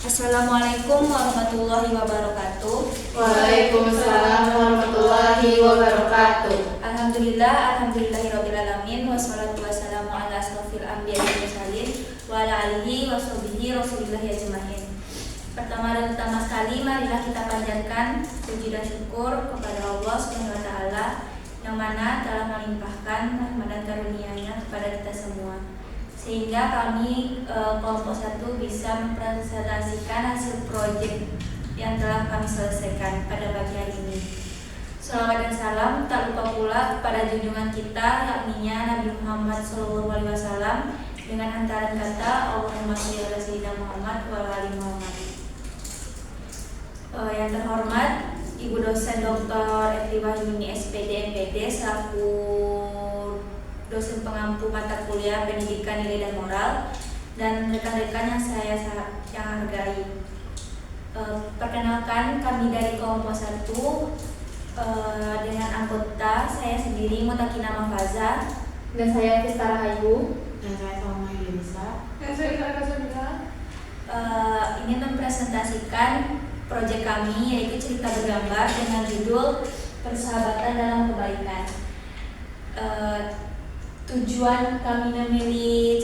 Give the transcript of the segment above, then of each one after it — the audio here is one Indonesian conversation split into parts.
Assalamualaikum warahmatullahi wabarakatuh. Waalaikumsalam warahmatullahi wabarakatuh. Alhamdulillahirabbil alamin wassalatu wassalamu ala asrofil anbiya'i wal mursalin wa ala alihi washabihi rasulillahi ajmain. Pertama dan utama sekali marilah kita panjatkan puji dan syukur kepada Allah Subhanahu wa taala yang mana telah melimpahkan rahmat dan karunia-Nya kepada kita semua, sehingga kami kelompok 1 bisa mempresentasikan hasil proyek yang telah kami selesaikan pada pagi hari ini. Salawat dan salam tak lupa pula kepada junjungan kita yakninya Nabi Muhammad SAW dengan hantaran kata Allahumma sholli ala sayyidina Muhammad wa ala ali Muhammad. Yang terhormat Ibu dosen Dr. Eti Wahyuni SPD MPD selaku dosen pengampu mata kuliah pendidikan nilai dan moral, dan rekan-rekan yang saya hargai. Perkenalkan, kami dari kelompok 1 dengan anggota saya sendiri Mutakina Mahfaza, Dan saya Vista Rahayu. Dan saya Salma Yunisa. Dan saya Sarah Kasabila. ingin mempresentasikan proyek kami, yaitu cerita bergambar dengan judul Persahabatan dalam Kebaikan. Tujuan kami memilih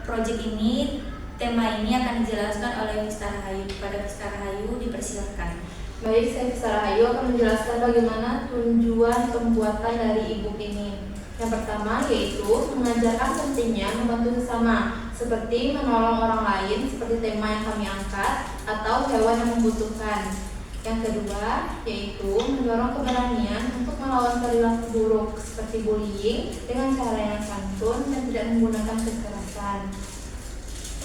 proyek ini, tema ini akan dijelaskan oleh Vista Rahayu. Kepada Vista Rahayu dipersilakan. Baik, saya Vista Rahayu akan menjelaskan bagaimana tujuan pembuatan dari e-book ini. Yang pertama yaitu mengajarkan pentingnya membantu sesama, seperti menolong orang lain seperti tema yang kami angkat, atau hewan yang membutuhkan. Yang kedua yaitu mendorong keberanian untuk melawan perilaku buruk seperti bullying dengan cara yang santun dan tidak menggunakan kekerasan.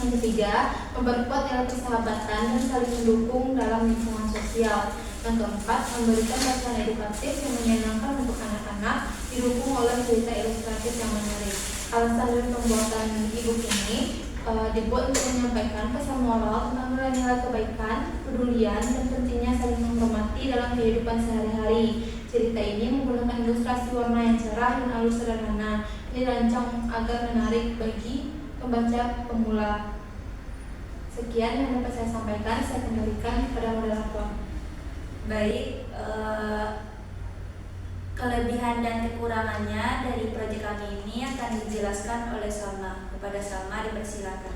Yang ketiga, memperkuat nilai persahabatan dan saling mendukung dalam lingkungan sosial. Yang keempat, memberikan bacaan edukatif yang menyenangkan untuk anak-anak, didukung oleh cerita ilustratif yang menarik. Alasan dari pembuatan e-book ini dibuat untuk menyampaikan pesan moral tentang nilai-nilai kebaikan, pedulian, dan pentingnya saling menghormati dalam kehidupan sehari-hari. Cerita ini menggunakan ilustrasi warna yang cerah dan halus sederhana. Dirancang agar menarik bagi pembaca pemula. Sekian yang dapat saya sampaikan. Saya kembalikan kepada moderator. Baik, kelebihan dan kekurangannya dari proyek kami ini akan dijelaskan oleh Salma. Kepada Salma dipersilakan.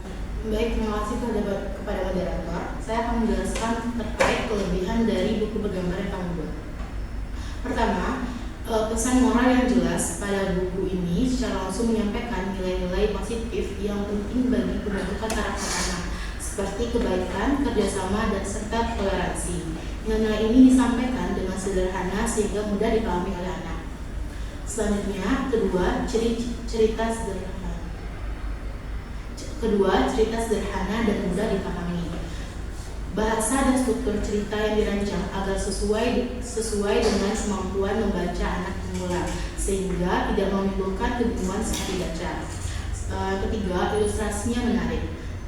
Baik, terima kasih kepada moderator. Saya akan menjelaskan terkait kelebihan dari buku bergambar yang kami buat. Pertama, pesan moral yang jelas pada buku ini secara langsung menyampaikan nilai-nilai positif yang penting bagi pembentukan karakter anak, seperti kebaikan, kerjasama, dan serta toleransi. Nilai-nilai ini disampaikan dengan sederhana sehingga mudah dipahami oleh anak. Selanjutnya, cerita sederhana dan mudah dipahami. Bahasa dan struktur cerita yang dirancang agar sesuai dengan kemampuan membaca anak pemula, sehingga tidak menimbulkan kebingungan saat dibaca. Ketiga, ilustrasinya menarik.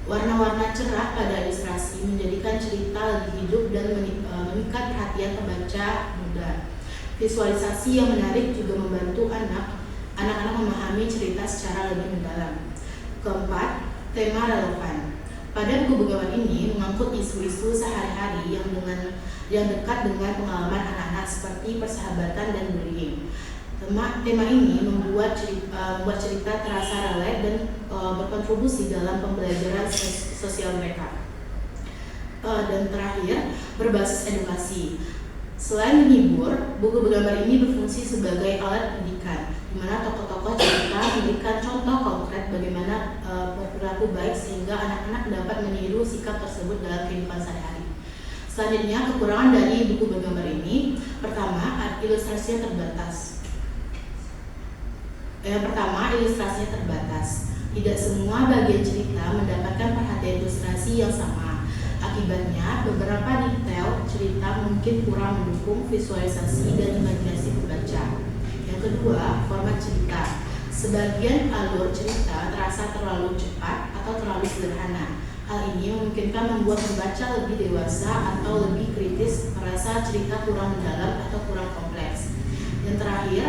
Warna-warna cerah pada ilustrasi menjadikan cerita lebih hidup dan memikat perhatian pembaca muda. Visualisasi yang menarik juga membantu anak-anak memahami cerita secara lebih mendalam. Keempat, tema relevan. Pada buku bergambar ini mengangkut isu-isu sehari-hari yang dekat dengan pengalaman anak-anak seperti persahabatan dan bullying. Tema ini membuat cerita terasa relate dan berkontribusi dalam pembelajaran sosial mereka. Dan terakhir, berbasis edukasi. Selain menghibur, buku bergambar ini berfungsi sebagai alat pendidikan, di mana tokoh-tokoh cerita memberikan contoh konkret bagaimana berperilaku baik sehingga anak-anak dapat meniru sikap tersebut dalam kehidupan sehari-hari. Selanjutnya, kekurangan dari buku bergambar ini. Pertama, ilustrasinya terbatas. Tidak semua bagian cerita mendapatkan perhatian ilustrasi yang sama. Akibatnya, beberapa detail cerita mungkin kurang mendukung visualisasi dan imajinasi pembaca. Yang kedua, format cerita. Sebagian alur cerita terasa terlalu cepat atau terlalu sederhana. Hal ini memungkinkan membuat pembaca lebih dewasa atau lebih kritis merasa cerita kurang mendalam atau kurang kompleks. Yang terakhir,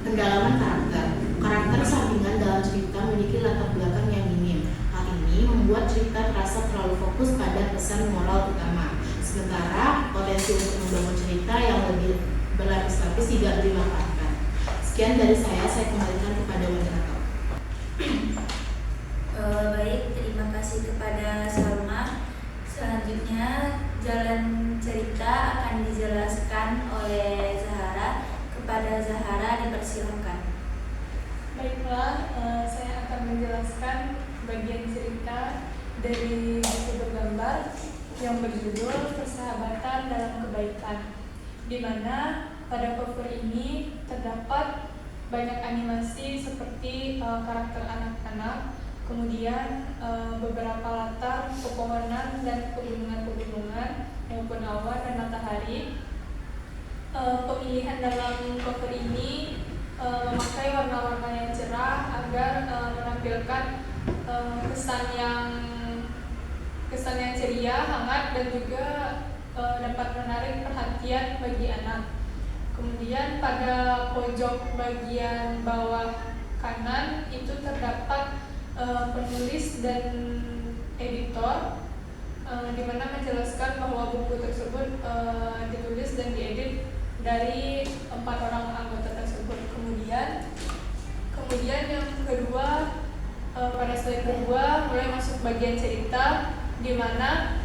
pendalaman karakter. Karakter sampingan dalam cerita memiliki latar belakang yang minim. Hal ini membuat cerita terasa terlalu fokus pada pesan moral utama. Sementara potensi untuk membangun cerita yang lebih berlapis-lapis tidak dimanfaatkan. Sekian dari saya kembalikan kepada moderator. Baik, terima kasih kepada Salma. Selanjutnya jalan cerita akan dijelaskan oleh Zahara. Kepada Zahara dipersilakan. Baiklah, saya akan menjelaskan bagian cerita dari buku bergambar yang berjudul Persahabatan dalam Kebaikan, di mana pada cover ini terdapat banyak animasi seperti karakter anak-anak, kemudian beberapa latar pepohonan dan pegunungan-pegunungan maupun awan dan matahari. Pemilihan dalam cover ini memakai warna-warna yang cerah agar menampilkan kesan yang ceria, hangat, dan juga dapat menarik perhatian bagi anak. Kemudian pada pojok bagian bawah kanan itu terdapat penulis dan editor, di mana menjelaskan bahwa buku tersebut ditulis dan diedit dari 4 orang anggota tersebut. Kemudian yang kedua, pada slide kedua mulai masuk bagian cerita, di mana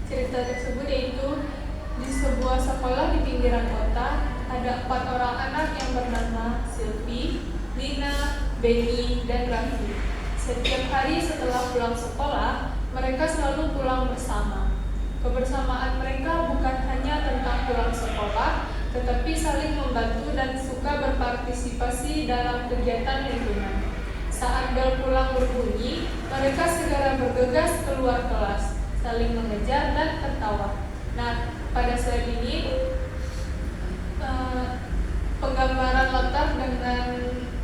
cerita tersebut yaitu di sebuah sekolah di pinggiran kota ada 4 orang anak yang bernama Sylvie, Lina, Benny, dan Raffi. Setiap hari setelah pulang sekolah, mereka selalu pulang bersama. Kebersamaan mereka bukan hanya tentang pulang sekolah, tetapi saling membantu dan suka berpartisipasi dalam kegiatan lingkungan. Saat bel pulang berbunyi, mereka segera bergegas keluar kelas, saling mengejar dan tertawa. Nah, pada slide ini penggambaran latar dengan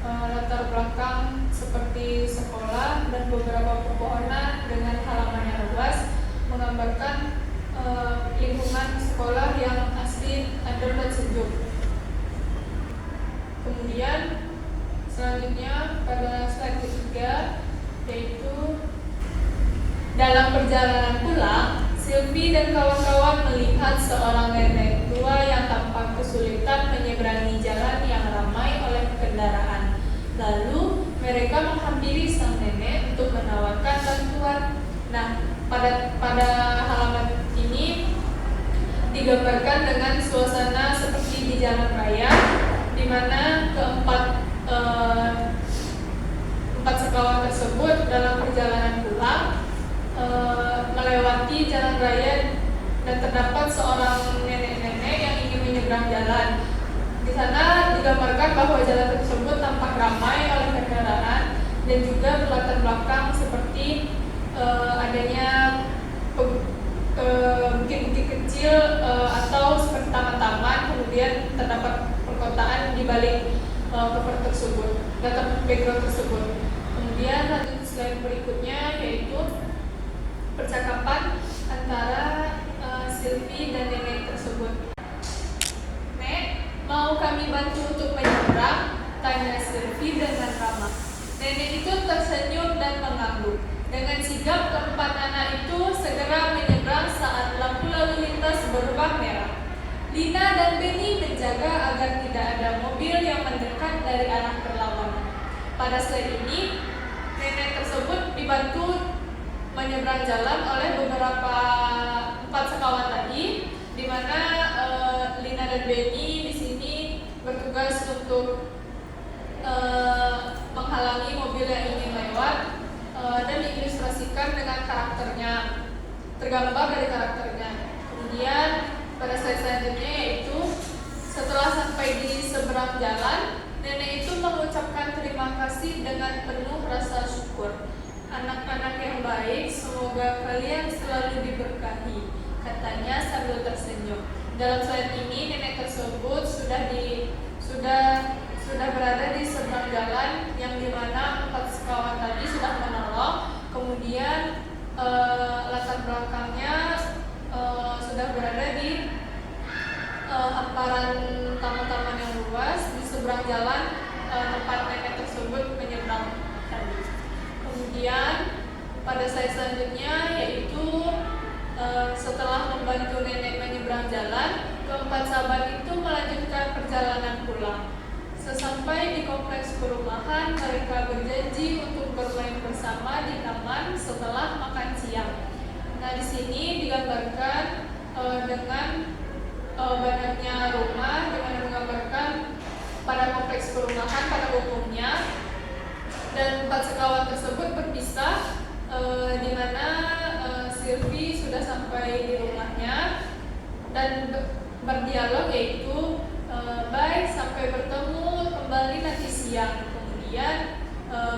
latar belakang seperti sekolah dan beberapa pepohonan dengan halaman yang luas menggambarkan lingkungan sekolah yang asri, adem, dan sejuk. Kemudian selanjutnya pada slide ketiga, yaitu dalam perjalanan pulang, Sylvie dan kawan-kawan melihat seorang nenek tua yang tampak kesulitan menyeberangi jalan yang ramai oleh kendaraan. Lalu mereka menghampiri sang nenek untuk menawarkan bantuan. Nah, pada halaman ini digambarkan dengan suasana seperti di jalan raya, di mana empat sekawan tersebut dalam perjalanan pulang melewati jalan raya dan terdapat seorang nenek-nenek yang ingin menyeberang jalan. Di sana digambarkan bahwa jalan tersebut tampak ramai oleh kendaraan dan juga berlatar belakang seperti adanya bukit-bukit kecil atau seperti taman-taman, kemudian terdapat perkotaan di balik cover tersebut, data background tersebut. Kemudian lanjut slide berikutnya, yaitu percakapan antara Sylvie dan nenek tersebut. "Nek, mau kami bantu untuk menyeberang?" tanya Sylvie dengan ramah. Nenek itu tersenyum dan mengangguk. Dengan sigap keempat anak itu segera menyeberang saat lampu lalu lintas berubah merah. Lina dan Benny menjaga agar tidak ada mobil yang mendekat dari arah berlawanan. Pada slide ini, nenek tersebut dibantu menyeberang jalan oleh beberapa 4 sekawan tadi, di mana Lina dan Benny di sini bertugas untuk menghalangi mobil yang ingin lewat dan diilustrasikan dengan karakternya, tergambar dari karakternya. Kemudian pada slide selanjutnya, yaitu setelah sampai di seberang jalan, nenek itu mengucapkan terima kasih dengan penuh rasa syukur. "Anak-anak yang baik, semoga kalian selalu diberkahi," katanya sambil tersenyum. Dalam slide ini, nenek tersebut sudah berada di seberang jalan, yang dimana 4 sekawan tadi sudah menolong. Kemudian latar belakangnya sudah berada di hamparan taman-taman yang luas di seberang jalan tempat nenek tersebut menyeberang tadi. Kemudian pada slide selanjutnya yaitu setelah membantu nenek menyeberang jalan, keempat sahabat itu melanjutkan perjalanan pulang. Sesampai di kompleks perumahan, mereka berjanji untuk bermain bersama di taman setelah makan siang. Nah, di sini digambarkan dengan banyaknya rumah, dengan menggambarkan pada kompleks perumahan pada umumnya, dan empat sekawan tersebut berpisah, di mana Sylvie sudah sampai di rumahnya dan berdialog, yaitu bye, sampai bertemu kembali nanti siang. Kemudian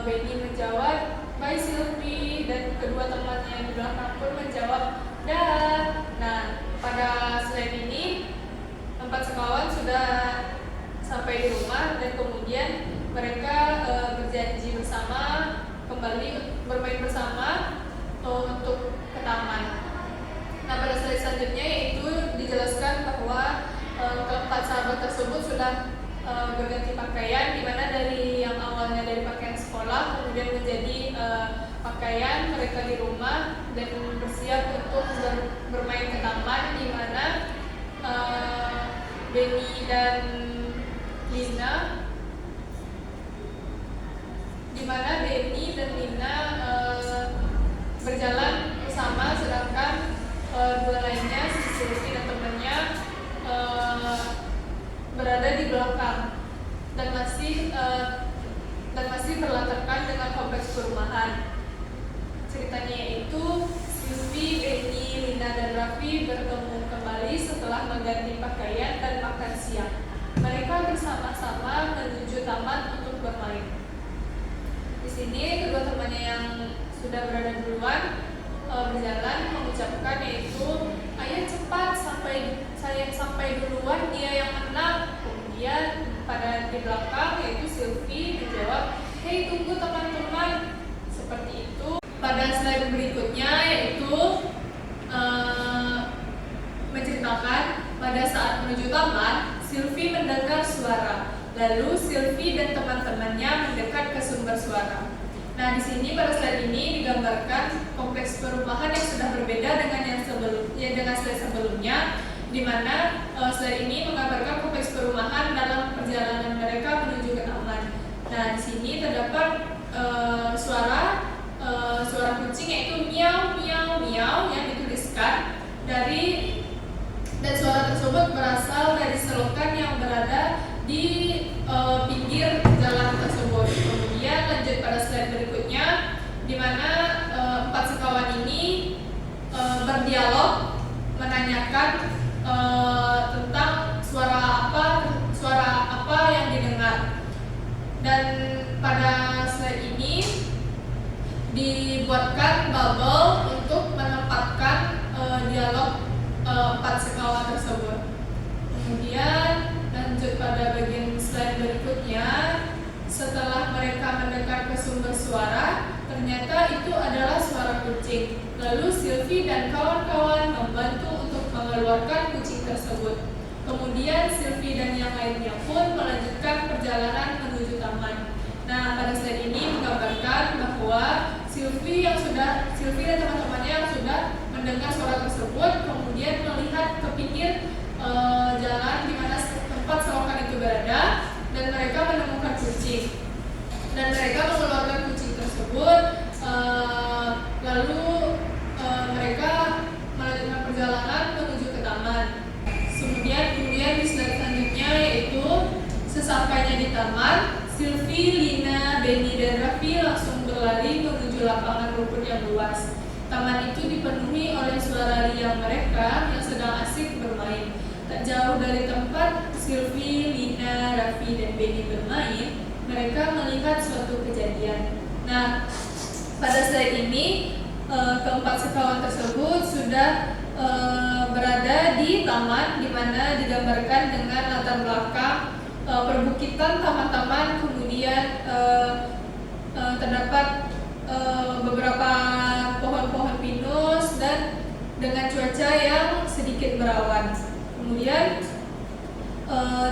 Benny menjawab bye Sylvie, dan kedua temannya yang di belakang pun menjawab dah. Nah, pada slide ini empat sekawan sudah sampai di rumah dan kemudian mereka berjanji bersama kembali bermain bersama untuk ke taman. Nah, pada slide selanjutnya yaitu dijelaskan bahwa keempat sahabat tersebut sudah berganti pakaian, di mana dari yang awalnya dari pakaian sekolah kemudian menjadi pakaian mereka di rumah dan bersiap untuk bermain ke taman, di mana Benny dan Lina berjalan bersama, sedangkan dua lainnya, si Sylvie dan temannya, berada di belakang dan masih berlatarkan dengan kompleks perumahan. Ceritanya yaitu Sylvie, Benny, Lina, dan Raffi bertemu kembali setelah mengganti pakaian dan makan siang. Mereka bersama-sama menuju taman untuk bermain. Di sini kedua temannya yang sudah berada duluan berjalan mengucapkan, yaitu ayah cepat, saya sampai duluan, dia yang menang. Kemudian pada di belakang yaitu Sylvie menjawab, hei tunggu teman-teman, seperti itu. Pada slide berikutnya yaitu menceritakan pada saat menuju taman, Sylvie mendengar suara. Lalu Sylvie dan teman-temannya mendekat ke sumber suara. Nah, di sini pada slide ini digambarkan kompleks perumahan yang sudah berbeda dengan slide sebelumnya, di mana slide ini menggambarkan kompleks perumahan dalam perjalanan mereka menuju ke taman. Nah, di sini terdapat suara kucing, yaitu miau miau miau yang dituliskan dan suara tersebut berasal dari selokan yang berada di pinggir jalan tersebut. Kemudian lanjut pada slide berikutnya, di mana empat sekawan ini berdialog menanyakan tentang suara apa yang didengar. Dan pada slide ini dibuatkan bubble untuk menempatkan dialog empat sekawan tersebut. Kemudian lanjut pada bagian slide berikutnya, setelah mereka mendekat ke sumber suara, ternyata itu adalah suara kucing. Lalu Sylvie dan kawan-kawan membantu untuk mengeluarkan kucing tersebut. Kemudian Sylvie dan yang lainnya pun melanjutkan perjalanan menuju taman. Nah, pada slide ini menggambarkan bahwa Sylvie dan teman-temannya yang sudah mendengar suara tersebut kemudian melihat ke pinggir jalan di mana tempat selokan itu berada, dan mereka menemukan kucing dan mereka mengeluarkan kucing tersebut. Lalu mereka melanjutkan perjalanan menuju ke taman. Kemudian di slide selanjutnya yaitu sesampainya di taman, Sylvie, Lina, Benny, dan Raffi langsung berlari menuju lapangan rumput yang luas. Taman itu dipenuhi oleh suara riang mereka yang sedang asik bermain. Tak jauh dari tempat Sylvie, Lina, Raffi, dan Benny bermain, mereka melihat suatu kejadian. Nah, pada slide ini keempat sekawan tersebut sudah berada di taman, di mana digambarkan dengan latar belakang perbukitan, taman-taman, kemudian terdapat beberapa pohon-pohon pinus dan dengan cuaca yang sedikit berawan. Kemudian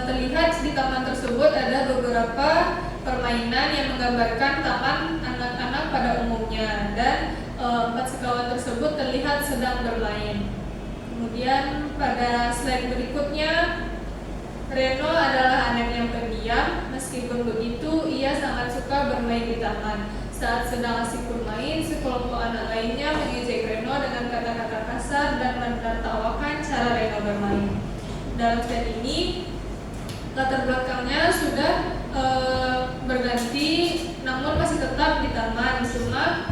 terlihat di taman tersebut ada beberapa permainan yang menggambarkan taman anak-anak pada umumnya, dan empat sekawan tersebut terlihat sedang bermain. Kemudian pada slide berikutnya, Reno adalah anak yang pendiam. Meskipun begitu, ia sangat suka bermain di taman. Saat sedang asik bermain, sekelompok anak lainnya mengejek Reno dengan kata-kata kasar dan menertawakan cara Reno bermain. Dalam slide ini, latar belakangnya sudah berganti, namun masih tetap di taman, cuma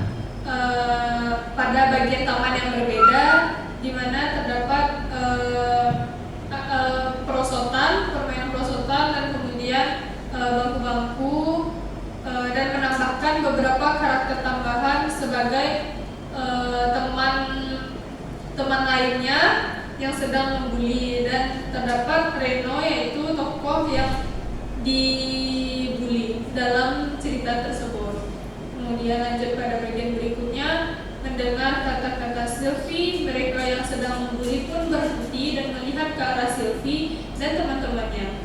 pada bagian taman yang berbeda, di mana terdapat permainan perosotan, dan kemudian bangku-bangku, dan menambahkan beberapa karakter tambahan sebagai teman lainnya yang sedang membuli, dan terdapat Reno yaitu tokoh yang dibully dalam cerita tersebut. Kemudian lanjut pada bagian berikutnya, mendengar kata-kata Sylvie, mereka yang sedang membuli pun berhenti dan melihat ke arah Sylvie dan teman-temannya.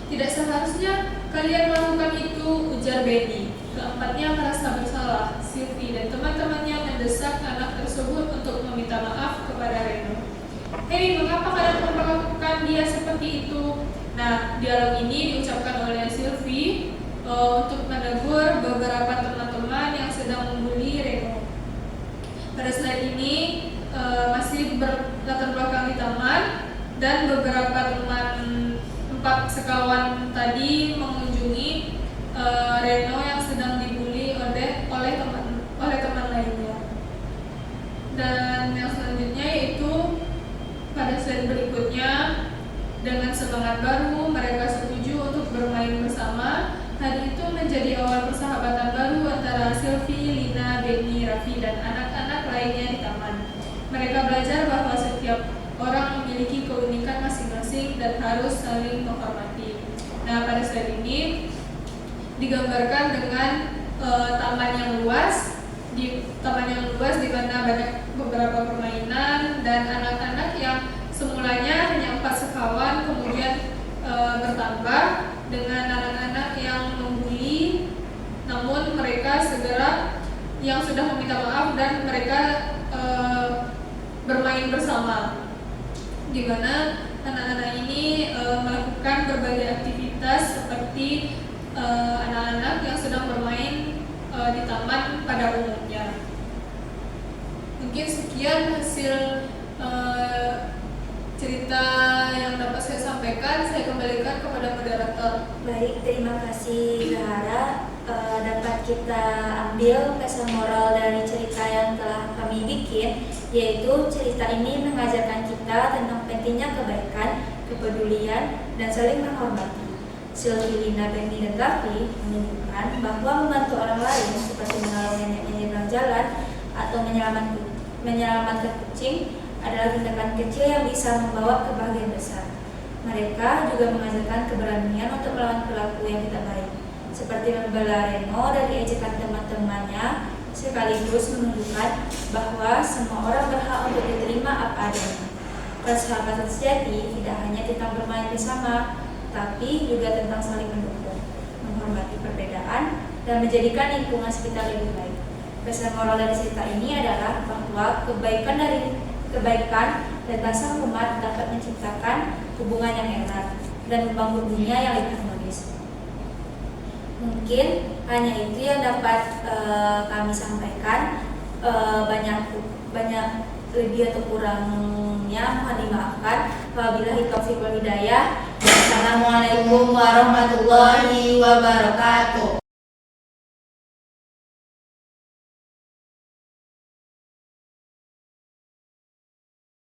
Tidak seharusnya kalian melakukan itu, ujar Benny. Keempatnya merasa bersalah. Sylvie dan teman-temannya mendesak anak tersebut untuk meminta maaf kepada Reno. Hei, mengapa kalian memperlakukan dia seperti itu? Nah, dialog ini diucapkan oleh Sylvie untuk menegur beberapa teman-teman yang sedang membuli Reno. Pada slide ini masih berlatar belakang di taman, dan beberapa teman empat sekawan tadi mengunjungi Reno yang sedang dibully oleh teman lainnya. Dan yang selanjutnya yaitu pada slide berikutnya, dengan semangat baru mereka setuju untuk bermain bersama. Hari itu menjadi awal persahabatan baru antara Sylvie, Lina, Benny, Raffi, dan anak-anak lainnya di taman. Mereka belajar bahwa setiap orang memiliki keunikan masing-masing dan harus saling menghormati. Nah, pada slide ini digambarkan dengan taman yang luas. Di taman yang luas di mana banyak beberapa permainan, dan anak-anak yang semulanya hanya 4 sekawan kemudian bertambah dengan anak-anak yang membuli, namun mereka segera yang sudah meminta maaf dan mereka bermain bersama, di mana anak-anak ini melakukan berbagai aktivitas seperti anak-anak yang sedang bermain di taman pada umumnya. Mungkin sekian hasil cerita yang dapat saya sampaikan. Saya kembalikan kepada moderator. Baik, terima kasih Zahara. Dapat kita ambil pesan moral dari cerita yang telah kami bikin, yaitu cerita ini mengajarkan kita tentang pentingnya kebaikan, kepedulian, dan saling menghormati. Sylvie, Lina, Benny, dan Raffi menunjukkan bahwa membantu orang lain seperti menolong nenek di nyebrang jalan atau menyelamatkan kucing adalah tindakan kecil yang bisa membawa kebahagiaan besar. Mereka juga mengajarkan keberanian untuk melawan perilaku yang tidak baik, seperti membela Reno dari ejekan teman-temannya, sekaligus menunjukkan bahwa semua orang berhak untuk diterima apa adanya. Persahabatan sejati tidak hanya tentang bermain bersama, tapi juga tentang saling mendukung, menghormati perbedaan, dan menjadikan lingkungan sekitar lebih baik. Pesan moral dari cerita ini adalah bahwa kebaikan dan rasa hormat dapat menciptakan hubungan yang erat dan membangun dunia yang lebih harmonis. Mungkin hanya itu yang dapat kami sampaikan. Banyak lebih atau kurangnya mohon dimaafkan. Wabillahi taufiq wal hidayah. Assalamualaikum warahmatullahi wabarakatuh.